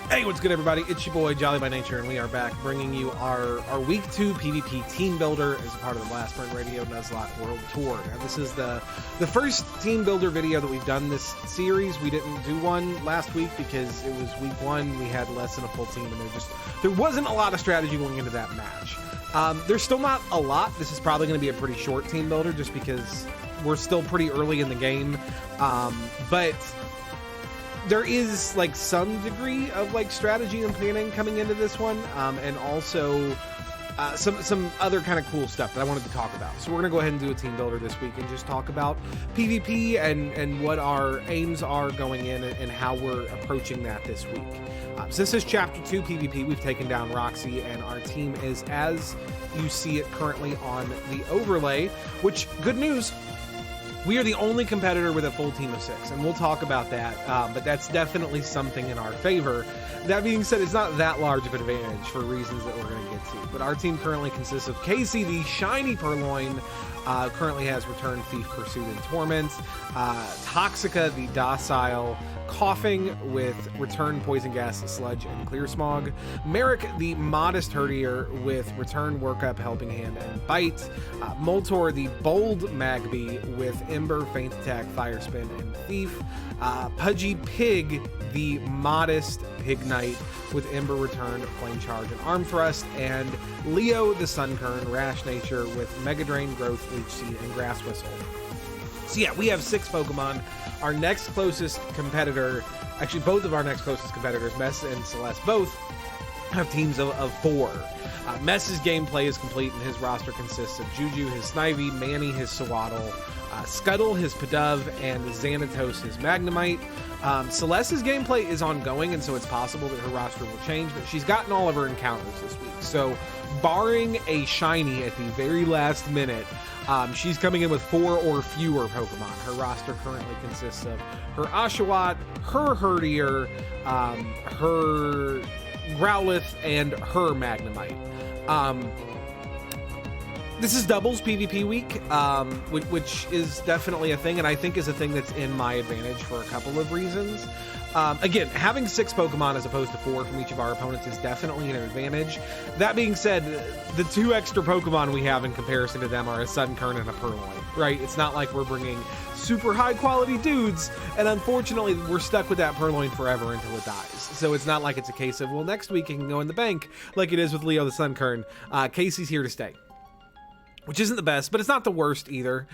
Hey, what's good, everybody? It's your boy, Jolly by Nature, and we are back bringing you our Week 2 PvP Team Builder as a part of the Blast Burn Radio Nuzlocke World Tour. Now, this is the first Team Builder video that we've done this series. We didn't do one last week because it was Week 1. We had less than a full team, and there wasn't a lot of strategy going into that match. There's still not a lot. This is probably going to be a pretty short Team Builder just because we're still pretty early in the game. But there is like some degree of like strategy and planning coming into this one, and also some other kind of cool stuff that I wanted to talk about. So we're gonna go ahead and do a team builder this week and just talk about PvP and what our aims are going in and how we're approaching that this week. So this is Chapter 2 PvP. We've taken down Roxy, and our team is as you see it currently on the overlay, which, good news, we are the only competitor with a full team of 6, and we'll talk about that, but that's definitely something in our favor. That being said, it's not that large of an advantage for reasons that we're going to get to, but our team currently consists of Casey, the shiny Purloin, currently has Return, Thief, Pursuit, and Torment, Toxica, the docile, Coughing with Return, Poison Gas, Sludge, and Clear Smog, Merrick, the modest Herdier with Return, Workup, Helping Hand, and Bite, Moltor, the bold Magby with Ember, Feint Attack, Fire Spin, and Thief, Pudgy Pig, the modest Pig Knight with Ember, Return, Flame Charge, and Arm Thrust, and Leo, the Sunkern, Rash Nature with Mega Drain, Growth, Leech Seed, and Grass Whistle. So yeah, we have 6 Pokemon. Our next closest competitor, actually both of our next closest competitors, Mes and Celes, both have teams of 4. Mes's gameplay is complete, and his roster consists of Juju, his Snivy, Manny, his Swaddle, Scuttle, his Pidove, and Xanatos, his Magnemite. Celeste's gameplay is ongoing, and so it's possible that her roster will change, but she's gotten all of her encounters this week. So, barring a shiny at the very last minute, she's coming in with 4 or fewer Pokemon. Her roster currently consists of her Oshawott, her Herdier, her Growlithe, and her Magnemite. This is doubles PvP week, which is definitely a thing, and I think is a thing that's in my advantage for a couple of reasons. Again, having 6 Pokemon as opposed to 4 from each of our opponents is definitely an advantage. That being said, the 2 extra Pokemon we have in comparison to them are a Sunkern and a Purloin, right? It's not like we're bringing super high quality dudes, and unfortunately we're stuck with that Purloin forever until it dies. So it's not like it's a case of, well, next week it can go in the bank like it is with Leo the Sunkern. Casey's here to stay, which isn't the best, but it's not the worst either.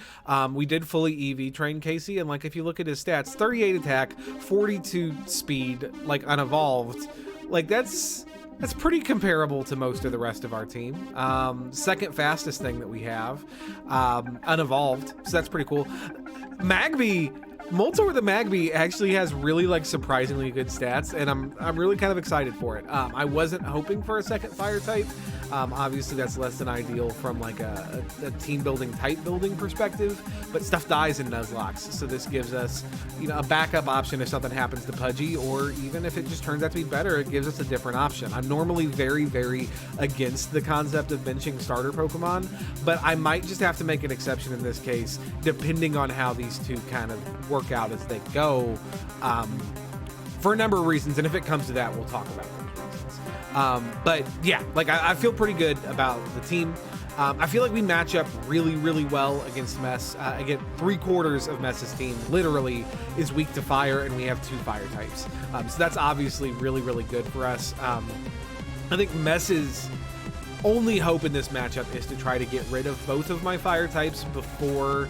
We did fully EV train Casey, and like if you look at his stats, 38 attack, 42 speed, like unevolved, like that's pretty comparable to most of the rest of our team. Second fastest thing that we have, unevolved, so that's pretty cool. Magby, Moltor the Magby actually has really like surprisingly good stats, and I'm really kind of excited for it. I wasn't hoping for a second fire type. Obviously that's less than ideal from like a team building type building perspective, but stuff dies in Nuzlocke, so this gives us, you know, a backup option if something happens to Pudgy, or even if it just turns out to be better, it gives us a different option. I'm normally very, very against the concept of benching starter Pokemon, but I might just have to make an exception in this case, depending on how these two kind of work out as they go, for a number of reasons, and if it comes to that, we'll talk about it. But yeah, like I feel pretty good about the team. I feel like we match up really, really well against Mes. Again, 3/4 of Mes's team literally is weak to fire, and we have 2 fire types. So that's obviously really, really good for us. I think Mes's only hope in this matchup is to try to get rid of both of my fire types before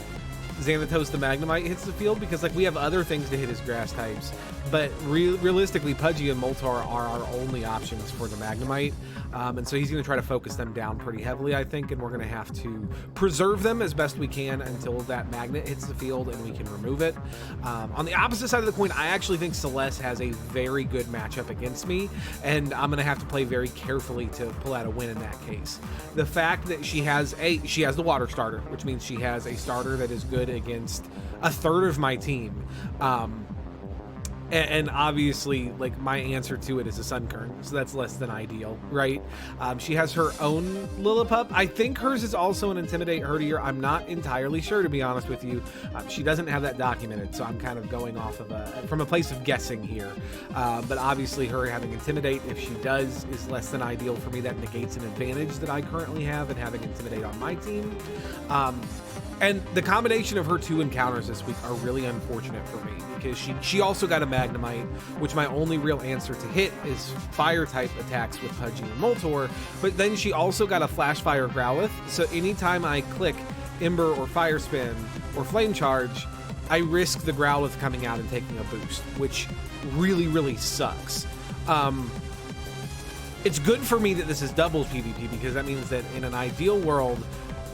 Xanatos the Magnemite hits the field, because like we have other things to hit his grass types, but realistically Pudgy and Moltor are our only options for the Magnemite, and so he's going to try to focus them down pretty heavily, I think, and we're going to have to preserve them as best we can until that magnet hits the field and we can remove it. On the opposite side of the coin, I actually think Celes has a very good matchup against me, and I'm going to have to play very carefully to pull out a win in that case. The fact that she has the water starter, which means she has a starter that is good against a third of my team, And obviously, like, my answer to it is a Sunkern, so that's less than ideal, right? She has her own Lillipup. I think hers is also an Intimidate Herdier. I'm not entirely sure, to be honest with you. She doesn't have that documented, so I'm kind of going off of from a place of guessing here. But obviously, her having Intimidate, if she does, is less than ideal for me. That negates an advantage that I currently have in having Intimidate on my team. And the combination of her 2 encounters this week are really unfortunate for me, because she also got a Magnemite, which my only real answer to hit is fire type attacks with Pudgy and Moltor, but then she also got a Flash Fire Growlithe, so anytime I click Ember or Fire Spin or Flame Charge, I risk the Growlithe coming out and taking a boost, which really, really sucks. It's good for me that this is double PvP, because that means that in an ideal world,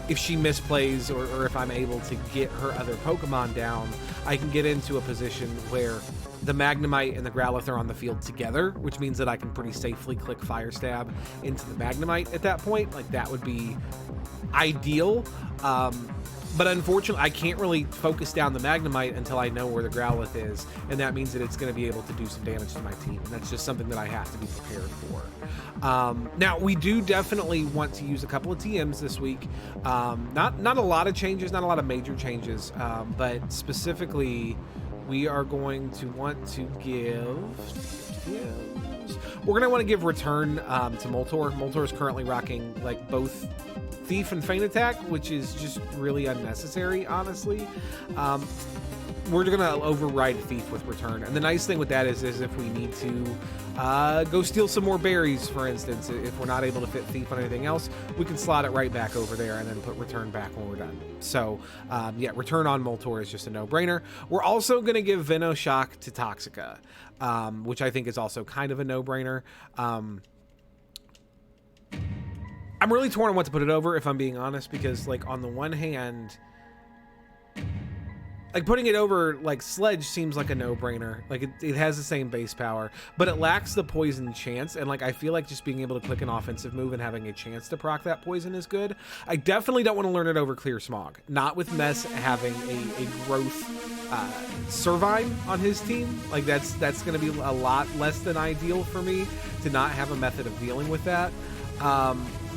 if she misplays or if I'm able to get her other Pokemon down, I can get into a position where the Magnemite and the Growlithe are on the field together, which means that I can pretty safely click Fire Stab into the Magnemite at that point. Like, that would be ideal. But unfortunately, I can't really focus down the Magnemite until I know where the Growlithe is, and that means that it's going to be able to do some damage to my team, and that's just something that I have to be prepared for. Now, we do definitely want to use a couple of TMs this week. Not a lot of changes, not a lot of major changes, but specifically, we are going to want to give... We're going to want to give Return to Moltor. Moltor is currently rocking, like, both Thief and Feint Attack, which is just really unnecessary, honestly. We're going to override Thief with Return. And the nice thing with that is if we need to go steal some more berries, for instance, if we're not able to fit Thief on anything else, we can slot it right back over there and then put Return back when we're done. So, yeah, Return on Moltor is just a no-brainer. We're also going to give Venoshock to Toxica, which I think is also kind of a no-brainer. I'm really torn on what to put it over, if I'm being honest, because, like, on the one hand, like, putting it over, like, Sledge seems like a no-brainer. Like, it has the same base power, but it lacks the poison chance, and, like, I feel like just being able to click an offensive move and having a chance to proc that poison is good. I definitely don't want to learn it over Clear Smog. Not with Mes having a growth Servine on his team. Like, that's going to be a lot less than ideal for me to not have a method of dealing with that.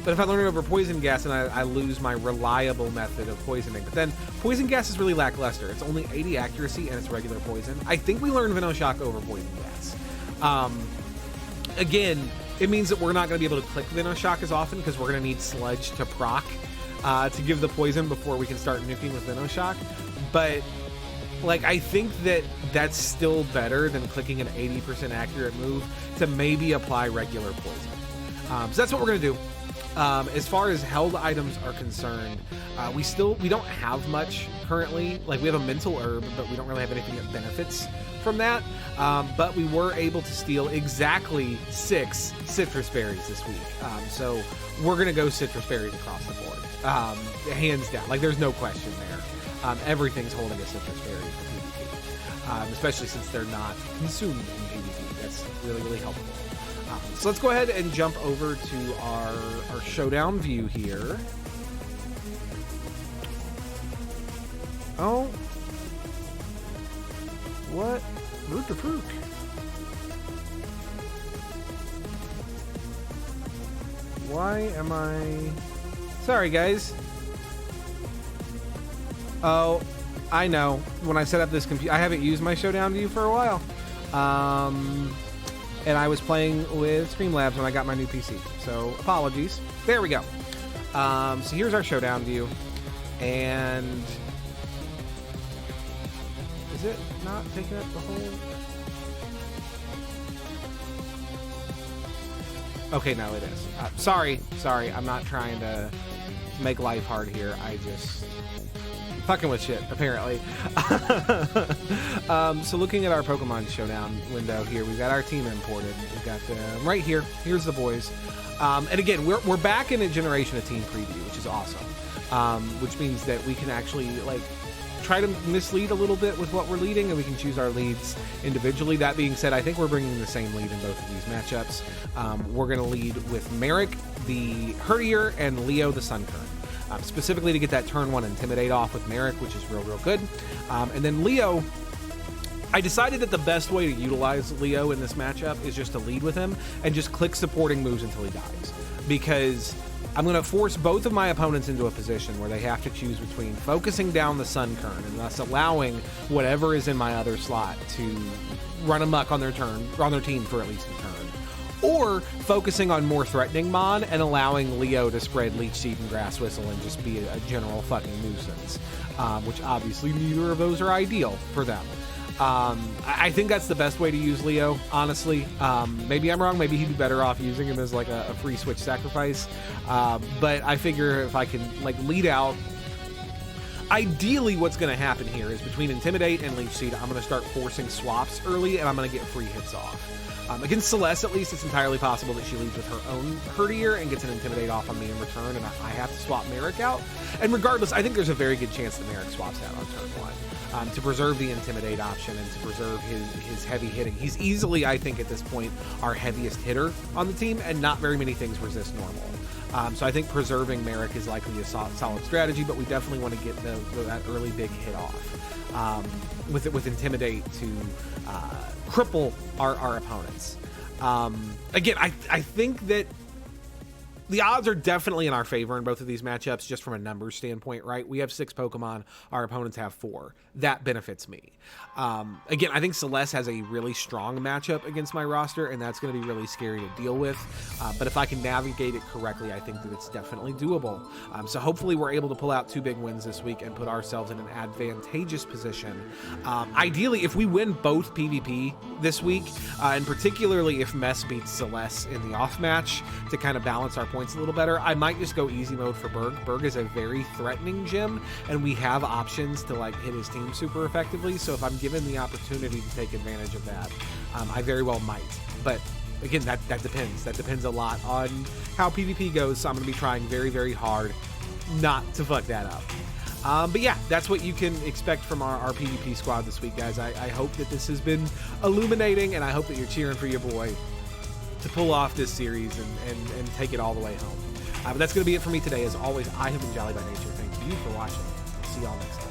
But if I learn it over Poison Gas, and I lose my reliable method of poisoning. But then Poison Gas is really lackluster. It's only 80 accuracy and it's regular poison. I think we learned Venoshock over Poison Gas. Again, it means that we're not going to be able to click Venoshock as often, because we're going to need Sludge to proc to give the poison before we can start nuking with Venoshock. But, like, I think that that's still better than clicking an 80% accurate move to maybe apply regular poison. So that's what we're going to do. As far as held items are concerned, we don't have much currently. Like, we have a mental herb, but we don't really have anything that benefits from that. But we were able to steal exactly 6 citrus berries this week. So we're going to go citrus berries across the board. Hands down. Like, there's no question there. Everything's holding a citrus berry for PvP. Especially since they're not consumed in PvP. That's really, really helpful. So let's go ahead and jump over to our showdown view here. Oh. What? Root to Fook. Why am I... Sorry, guys. Oh, I know. When I set up this computer... I haven't used my showdown view for a while. And I was playing with Streamlabs when I got my new PC. So, apologies. There we go. So here's our showdown view. And... Is it not taking up the whole... Okay, no, it is. Sorry. I'm not trying to make life hard here. I just... fucking with shit, apparently. So looking at our Pokemon Showdown window here, we've got our team imported. We've got them right here. Here's the boys. And again, we're back in a generation of team preview, which is awesome. Which means that we can actually, like, try to mislead a little bit with what we're leading, and we can choose our leads individually. That being said, I think we're bringing the same lead in both of these matchups. We're going to lead with Merrick, the Herdier, and Leo, the Sunkern. Specifically to get that turn 1 Intimidate off with Merrick, which is real good. And then Leo, I decided that the best way to utilize Leo in this matchup is just to lead with him and just click supporting moves until he dies. Because I'm going to force both of my opponents into a position where they have to choose between focusing down the Sun Kern and thus allowing whatever is in my other slot to run amok on their turn, or on their team for at least a turn, or focusing on more threatening Mon and allowing Leo to spread Leech Seed and Grass Whistle and just be a general fucking nuisance, which obviously neither of those are ideal for them. I think that's the best way to use Leo, honestly. Maybe I'm wrong. Maybe he'd be better off using him as like a free switch sacrifice. But I figure if I can like lead out, ideally what's going to happen here is between Intimidate and Leech Seed, I'm going to start forcing swaps early and I'm going to get free hits off. Against Celes, at least, it's entirely possible that she leads with her own Herdier and gets an Intimidate off on me in return, and I have to swap Merrick out. And regardless, I think there's a very good chance that Merrick swaps out on turn 1 to preserve the Intimidate option and to preserve his heavy hitting. He's easily, I think, at this point, our heaviest hitter on the team, and not very many things resist normal. So I think preserving Merrick is likely a solid strategy, but we definitely want to get that early big hit off with Intimidate to cripple our opponents. Again, I think that the odds are definitely in our favor in both of these matchups, just from a numbers standpoint, right? We have 6 Pokemon, our opponents have 4. That benefits me. Again, I think Celes has a really strong matchup against my roster, and that's going to be really scary to deal with. But if I can navigate it correctly, I think that it's definitely doable. So hopefully we're able to pull out 2 big wins this week and put ourselves in an advantageous position. Ideally, if we win both PvP this week, and particularly if Mes beats Celes in the off match to kind of balance our points a little better, I might just go easy mode for Berg. Berg is a very threatening gym, and we have options to like hit his team super effectively, so if I'm given the opportunity to take advantage of that, I very well might. But again, that depends. That depends a lot on how PvP goes, so I'm going to be trying very, very hard not to fuck that up. But yeah, that's what you can expect from our PvP squad this week, guys. I hope that this has been illuminating, and I hope that you're cheering for your boy to pull off this series and take it all the way home. But that's going to be it for me today. As always, I have been Jolly by Nature. Thank you for watching. I'll see y'all next time.